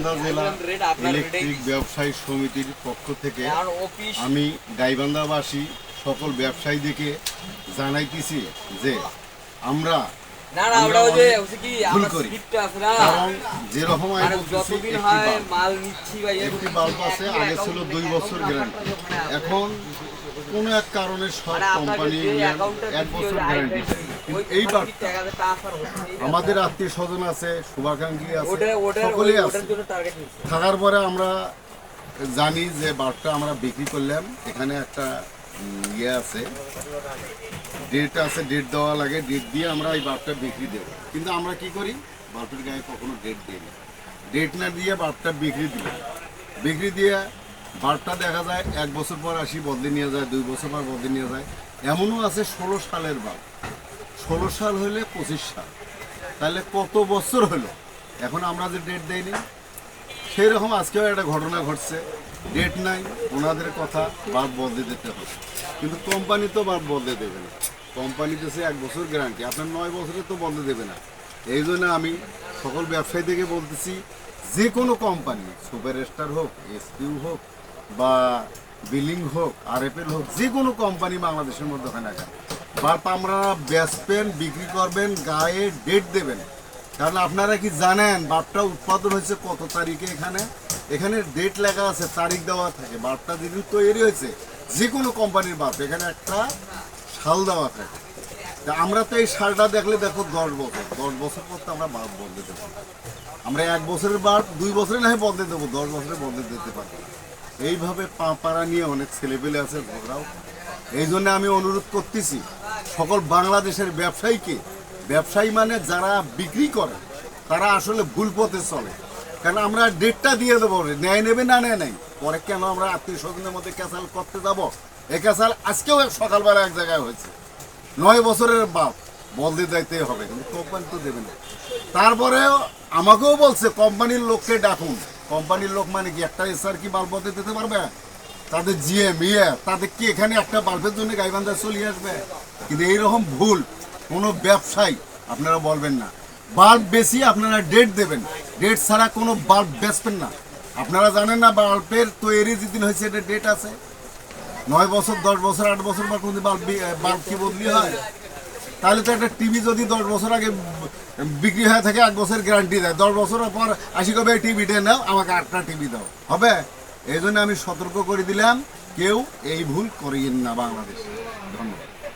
গাইবান্ধা জেলা ইলেকট্রিক ব্যবসায়ী সমিতির পক্ষ থেকে আমি গাইবান্ধাবাসী সকল ব্যবসায়ীদেরকে জানাইতেছি যে আমরা ভুল করি। কারণ যেরকম একটি বাল্ব আছে, আগে ছিল 2 বছর গ্যারান্টি, এখন কোনো এক কারণে সব কোম্পানি 1 বছর গ্যারান্টি দেয়। কিন্তু এই বাল্বটা আমাদের আত্মীয় স্বজন আছে, শুভাকাঙ্ক্ষী আছে, সকলেই আছে। থাকার পরে আমরা জানি যে বাল্বটা আমরা বিক্রি করলাম, এখানে একটা ইয়ে আছে, ডেট আছে, ডেট দেওয়া লাগে, ডেট দিয়ে আমরা এই বাল্বটা বিক্রি দেব। কিন্তু আমরা কি করি, বাল্বের গায়ে কখনো ডেট দিই না। ডেট না দিয়ে বাল্বটা বিক্রি দিয়ে বাল্বটা দেখা যায় 1 বছর পর আসি বদলে নিয়ে যায়, 2 বছর পর বদলে নিয়ে যায়। এমনও আছে 16 সালের বাল্ব, 16 সাল হলে 25 সাল, তাহলে কত বছর হলো? এখন আমরা যে ডেট দেয়নি, সেই রকম আজকেও একটা ঘটনা ঘটছে, ডেট নাই, ওনাদের কথা বাল্ব বদলে দিতে হবে। কিন্তু কোম্পানি তো বাল্ব বদলে দেবে না, কোম্পানি দিয়েছে 1 বছর গ্যারান্টি, আপনার 9 বছরে তো বদলে দেবে না। এই জন্য আমি সকল ব্যবসায়ী থেকে বলতেছি, যে কোনো কোম্পানি, সুপার স্টার হোক, এসপিউ হোক বা বিলিং হোক, আরএফএল হোক, যে কোনো কোম্পানি বাংলাদেশের মধ্যে হয় না কেন, বাল্ব আপনারা বেচবেন, বিক্রি করবেন, গায়ে ডেট দেবেন। কারণ আপনারা কি জানেন বাল্বটা উৎপাদন হয়েছে কত তারিখে? এখানে ডেট লেখা আছে, তারিখ দেওয়া থাকে। বাল্বটা যেদিন তৈরি হয়েছে, যে কোনো কোম্পানির বাল্ব এখানে একটা সাল দেওয়া থাকে। তা আমরা তো এই সালটা দেখলে দেখো 10 বছর পর তো আমরা বাল্ব বদলে দেবো। আমরা 1 বছরের বাল্ব 2 বছরে না বদলে দেবো, 10 বছরে বদলে দিতে পারি। এইভাবে পাড়া নিয়ে অনেক ছেলেপেলে আছে, ঝগড়াও। এই জন্য আমি অনুরোধ করতেছি সকল বাংলাদেশের ব্যবসায়ীকে, ব্যবসায়ী মানে যারা বিক্রি করে তারা আসলে ভুল পথে চলে। কারণ আমরা ডেটটা দিয়ে দেবো, ন্যায় নেবে না নেয় নাই, পরে কেন আমরা আত্মীয় স্বজনের মধ্যে ক্যাসাল করতে যাবো? এই ক্যাসাল আজকেও সকালবেলা এক জায়গায় হয়েছে, 9 বছরের বাপ বদলে যাইতে হবে, কিন্তু কোম্পানি তো দেবে না। তারপরেও আমাকেও বলছে কোম্পানির লোককে ডাকুন। কোম্পানির লোক মানে কি একটা এসআর কি বাল্ব বদলে দিতে পারবে? তাদের জিএম তাদের কি এখানে একটা বাল্বের জন্য গাইবান্ধা চলে আসবে? কিন্তু এইরকম ভুল কোনো ব্যবসায়ী আপনারা বলবেন না। বাল্ব বেশি আপনারা ডেট দেবেন, ডেট ছাড়া কোনো বাল্ব বেচবেন না। আপনারা জানেন না বাল্বের তৈরি যেদিন হয়েছে এটা ডেট আছে? 9 বছর, 10 বছর, 8 বছর পর কোনো বাল্ব কি বদলি হয়? তাহলে তো একটা টিভি যদি 10 বছর আগে বিক্রি হয়ে থাকে, 1 বছর গ্যারান্টি দেয়, 10 বছর পর আসি কবে এই টিভিটা নাও, আমাকে 8টা টিভি দাও, হবে? এই জন্য আমি সতর্ক করে দিলাম, কেউ এই ভুল করিয়েন না বাংলাদেশে। ধন্যবাদ।